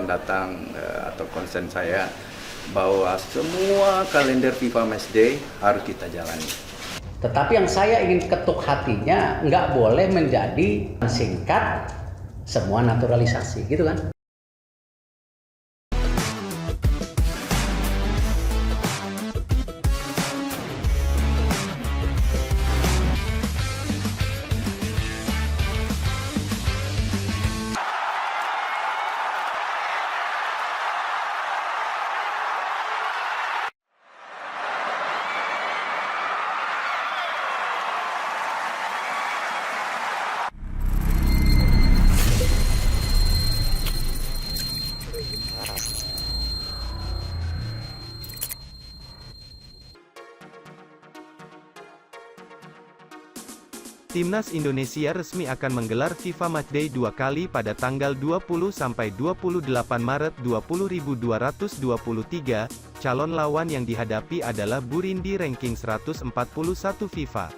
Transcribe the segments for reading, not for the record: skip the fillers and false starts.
datang atau concern saya bahwa semua kalender FIFA Matchday harus kita jalani. Tetapi yang saya ingin ketuk hatinya, nggak boleh menjadi singkat semua naturalisasi, gitu kan? Timnas Indonesia resmi akan menggelar FIFA Matchday 2 kali pada tanggal 20-28 Maret 2023. Calon lawan yang dihadapi adalah Burundi ranking 141 FIFA.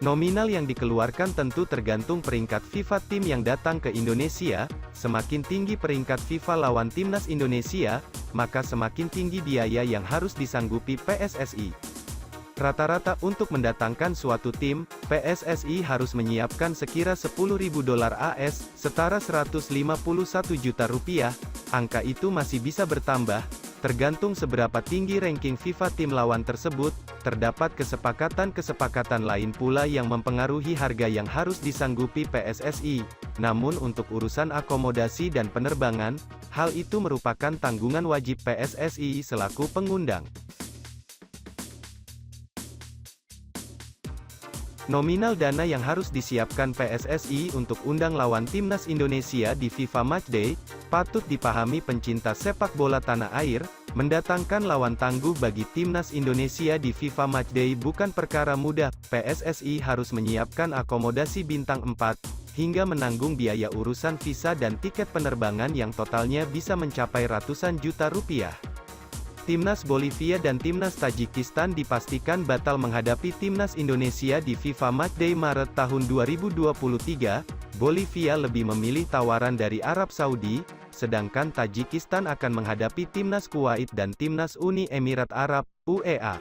Nominal yang dikeluarkan tentu tergantung peringkat FIFA tim yang datang ke Indonesia. Semakin tinggi peringkat FIFA lawan Timnas Indonesia, maka semakin tinggi biaya yang harus disanggupi PSSI. Rata-rata untuk mendatangkan suatu tim, PSSI harus menyiapkan sekira $10.000 AS, setara 151 juta rupiah. Angka itu masih bisa bertambah, tergantung seberapa tinggi ranking FIFA tim lawan tersebut. Terdapat kesepakatan-kesepakatan lain pula yang mempengaruhi harga yang harus disanggupi PSSI. Namun untuk urusan akomodasi dan penerbangan, hal itu merupakan tanggungan wajib PSSI selaku pengundang. Nominal dana yang harus disiapkan PSSI untuk undang lawan Timnas Indonesia di FIFA Matchday, patut dipahami pencinta sepak bola tanah air, mendatangkan lawan tangguh bagi Timnas Indonesia di FIFA Matchday bukan perkara mudah. PSSI harus menyiapkan akomodasi bintang 4, hingga menanggung biaya urusan visa dan tiket penerbangan yang totalnya bisa mencapai ratusan juta rupiah. Timnas Bolivia dan Timnas Tajikistan dipastikan batal menghadapi Timnas Indonesia di FIFA Matchday Maret tahun 2023. Bolivia lebih memilih tawaran dari Arab Saudi, sedangkan Tajikistan akan menghadapi Timnas Kuwait dan Timnas Uni Emirat Arab, UEA.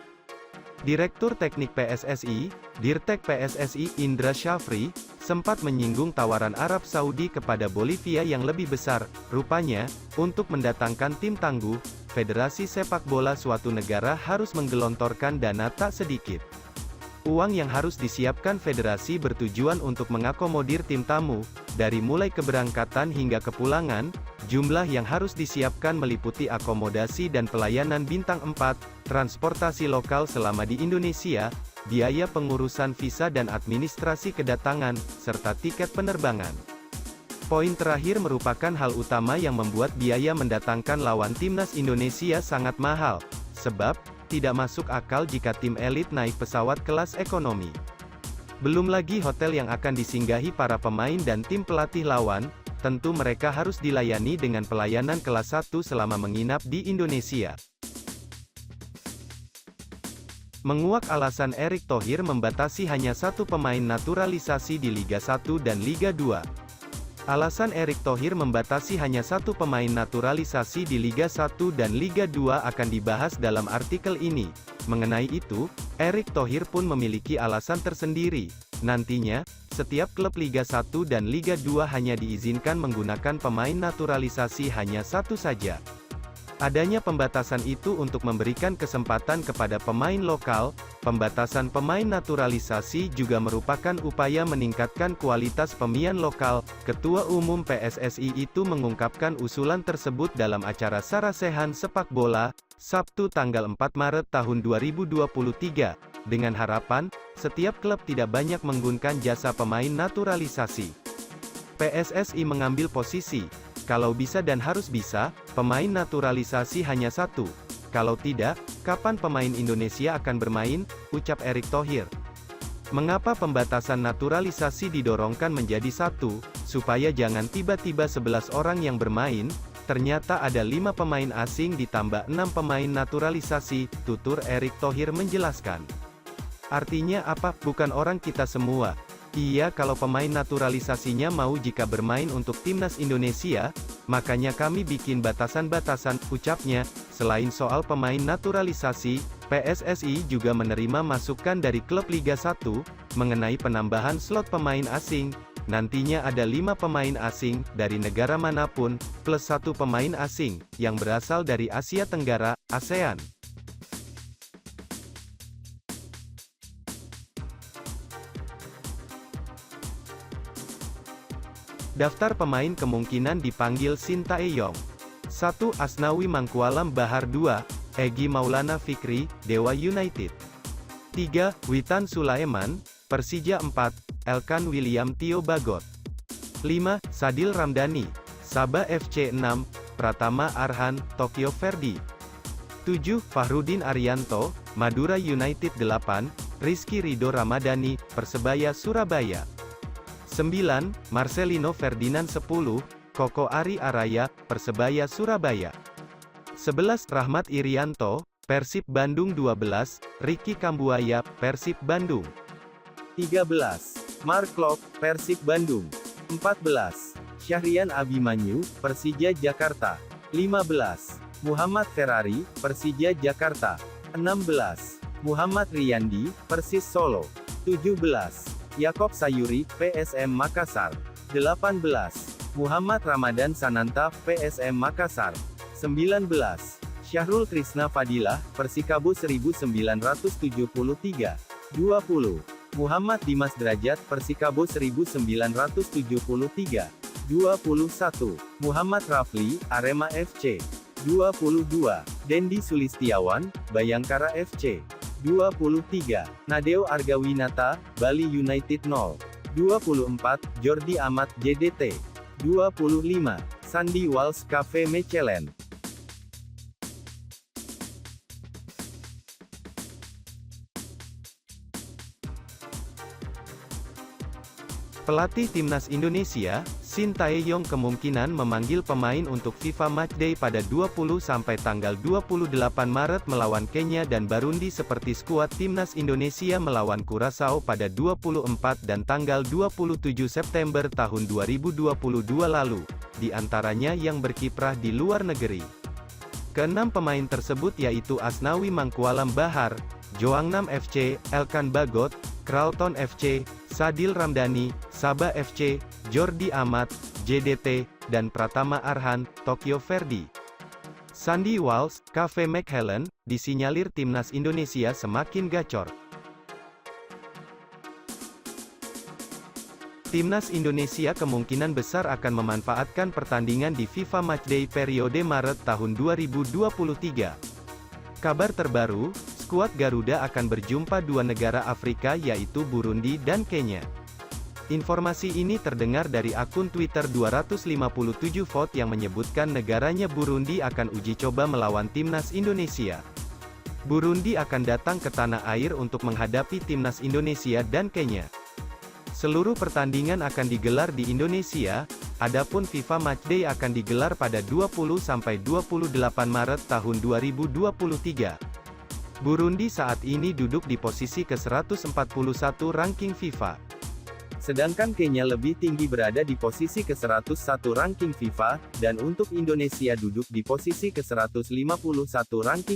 Direktur Teknik PSSI, Dirtek PSSI Indra Syafri, sempat menyinggung tawaran Arab Saudi kepada Bolivia yang lebih besar. Rupanya, untuk mendatangkan tim tangguh, Federasi Sepak Bola suatu negara harus menggelontorkan dana tak sedikit. Uang yang harus disiapkan federasi bertujuan untuk mengakomodir tim tamu, dari mulai keberangkatan hingga kepulangan. Jumlah yang harus disiapkan meliputi akomodasi dan pelayanan bintang 4, transportasi lokal selama di Indonesia, biaya pengurusan visa dan administrasi kedatangan, serta tiket penerbangan. Poin terakhir merupakan hal utama yang membuat biaya mendatangkan lawan Timnas Indonesia sangat mahal, sebab tidak masuk akal jika tim elit naik pesawat kelas ekonomi. Belum lagi hotel yang akan disinggahi para pemain dan tim pelatih lawan, tentu mereka harus dilayani dengan pelayanan kelas 1 selama menginap di Indonesia. Menguak alasan Erick Thohir membatasi hanya satu pemain naturalisasi di Liga 1 dan Liga 2. Alasan Erick Thohir membatasi hanya satu pemain naturalisasi di Liga 1 dan Liga 2 akan dibahas dalam artikel ini. Mengenai itu, Erick Thohir pun memiliki alasan tersendiri. Nantinya, setiap klub Liga 1 dan Liga 2 hanya diizinkan menggunakan pemain naturalisasi hanya satu saja. Adanya pembatasan itu untuk memberikan kesempatan kepada pemain lokal. Pembatasan pemain naturalisasi juga merupakan upaya meningkatkan kualitas pemain lokal. Ketua Umum PSSI itu mengungkapkan usulan tersebut dalam acara Sarasehan Sepak Bola, Sabtu tanggal 4 Maret tahun 2023, dengan harapan, setiap klub tidak banyak menggunakan jasa pemain naturalisasi. PSSI mengambil posisi, kalau bisa dan harus bisa, pemain naturalisasi hanya satu. Kalau tidak, kapan pemain Indonesia akan bermain? Ucap Erick Thohir. Mengapa pembatasan naturalisasi didorongkan menjadi satu, supaya jangan tiba-tiba 11 orang yang bermain, ternyata ada 5 pemain asing ditambah 6 pemain naturalisasi, tutur Erick Thohir menjelaskan. Artinya apa? Bukan orang kita semua. Iya, kalau pemain naturalisasinya mau jika bermain untuk Timnas Indonesia, makanya kami bikin batasan-batasan, ucapnya. Selain soal pemain naturalisasi, PSSI juga menerima masukan dari klub Liga 1, mengenai penambahan slot pemain asing. Nantinya ada 5 pemain asing, dari negara manapun, plus 1 pemain asing, yang berasal dari Asia Tenggara, ASEAN. Daftar pemain kemungkinan dipanggil Sintayong. 1. Asnawi Mangkualam Bahar. 2. Egy Maulana Fikri, Dewa United. 3. Witan Sulaiman, Persija. 4. Elkan William Tio Bagot. 5. Sadil Ramdhani, Sabah FC. 6. Pratama Arhan, Tokyo Verdy. 7. Fahrudin Arianto, Madura United. 8. Rizky Ridho Ramadhani, Persebaya Surabaya. 9. Marcelino Ferdinand. 10. Koko Ari Araya, Persebaya Surabaya. 11. Rahmat Irianto, Persib Bandung. 12. Ricky Kambuaya, Persib Bandung. 13. Mark Klok, Persib Bandung. 14. Syahrian Abimanyu, Persija Jakarta. 15. Muhammad Ferrari, Persija Jakarta. 16. Muhammad Riyandi, Persis Solo. 17. Yakob Sayuri, PSM Makassar. 18. Muhammad Ramadan Sananta, PSM Makassar. 19. Syahrul Krisna Fadilah, Persikabo 1973. 20. Muhammad Dimas Derajat, Persikabo 1973. 21. Muhammad Rafli, Arema FC. 22. Dendi Sulistiawan, Bayangkara FC. 23. Nadeo Argawinata, Bali United 0. 24. Jordi Amat, JDT. 25. Sandy Walsh, KV Mechelen. Pelatih Timnas Indonesia, Sintayong kemungkinan memanggil pemain untuk FIFA Matchday pada 20 sampai tanggal 28 Maret melawan Kenya dan Burundi seperti skuad Timnas Indonesia melawan Curaçao pada 24 dan tanggal 27 September tahun 2022 lalu, di antaranya yang berkiprah di luar negeri. Keenam pemain tersebut yaitu Asnawi Mangkualam Bahar, Joangnam FC, Elkan Bagot, Kralton FC, Sadil Ramdhani, Sabah FC, Jordi Amat, JDT, dan Pratama Arhan, Tokyo Verdy. Sandy Walsh, KV Mechelen, disinyalir Timnas Indonesia semakin gacor. Timnas Indonesia kemungkinan besar akan memanfaatkan pertandingan di FIFA Matchday periode Maret tahun 2023. Kabar terbaru, skuad Garuda akan berjumpa 2 negara Afrika yaitu Burundi dan Kenya. Informasi ini terdengar dari akun Twitter 257 Vote yang menyebutkan negaranya Burundi akan uji coba melawan Timnas Indonesia. Burundi akan datang ke tanah air untuk menghadapi Timnas Indonesia dan Kenya. Seluruh pertandingan akan digelar di Indonesia, adapun FIFA Matchday akan digelar pada 20 sampai 28 Maret tahun 2023. Burundi saat ini duduk di posisi ke-141 ranking FIFA. Sedangkan Kenya lebih tinggi berada di posisi ke-101 ranking FIFA, dan untuk Indonesia duduk di posisi ke-151 ranking